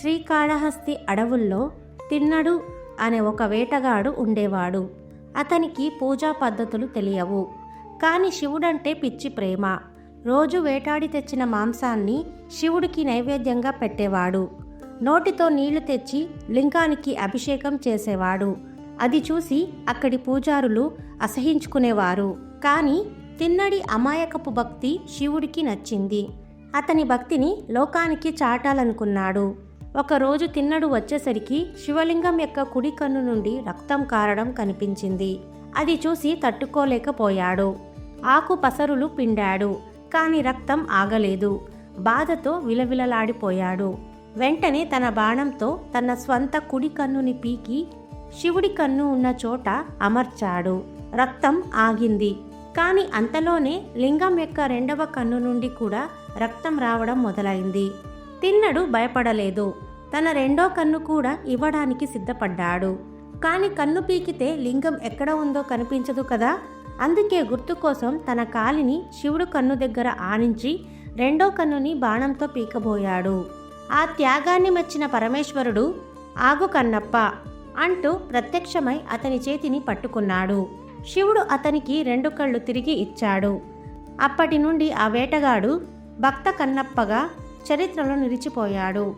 శ్రీకాళహస్తి అడవుల్లో తిన్నడు అనే ఒక వేటగాడు ఉండేవాడు. అతనికి పూజా పద్ధతులు తెలియవు. కానీ శివుడంటే పిచ్చి ప్రేమ. రోజు వేటాడి తెచ్చిన మాంసాన్ని శివుడికి నైవేద్యంగా పెట్టేవాడు. నోటితో నీళ్లు తెచ్చి లింగానికి అభిషేకం చేసేవాడు. అది చూసి అక్కడి పూజారులు అసహించుకునేవారు. కానీ తిన్నడి అమాయకపు భక్తి శివుడికి నచ్చింది. అతని భక్తిని లోకానికి చాటాలనుకున్నాడు. ఒకరోజు తిన్నడు వచ్చేసరికి శివలింగం యొక్క కుడి కన్ను నుండి రక్తం కారడం కనిపించింది. అది చూసి తట్టుకోలేకపోయాడు. ఆకు పసరులు పిండాడు. కాని రక్తం ఆగలేదు. బాధతో విలవిలలాడిపోయాడు. వెంటనే తన బాణంతో తన స్వంత కుడి కన్నుని పీకి శివుడి కన్ను ఉన్న చోట అమర్చాడు. రక్తం ఆగింది. కాని అంతలోనే లింగం యొక్క రెండవ కన్ను నుండి కూడా రక్తం రావడం మొదలైంది. తిన్నడు భయపడలేదు. తన రెండో కన్ను కూడా ఇవ్వడానికి సిద్ధపడ్డాడు. కాని కన్ను పీకితే లింగం ఎక్కడ ఉందో కనిపించదు కదా. అందుకే గుర్తు కోసం తన కాలిని శివుడు కన్ను దగ్గర ఆనించి రెండో కన్నుని బాణంతో పీకబోయాడు. ఆ త్యాగాన్ని మెచ్చిన పరమేశ్వరుడు ఆగు కన్నప్ప అంటూ ప్రత్యక్షమై అతని చేతిని పట్టుకున్నాడు. శివుడు అతనికి రెండు కళ్ళు తిరిగి ఇచ్చాడు. అప్పటి నుండి ఆ వేటగాడు భక్త కన్నప్పగా చరిత్రలో నిలిచిపోయాడు.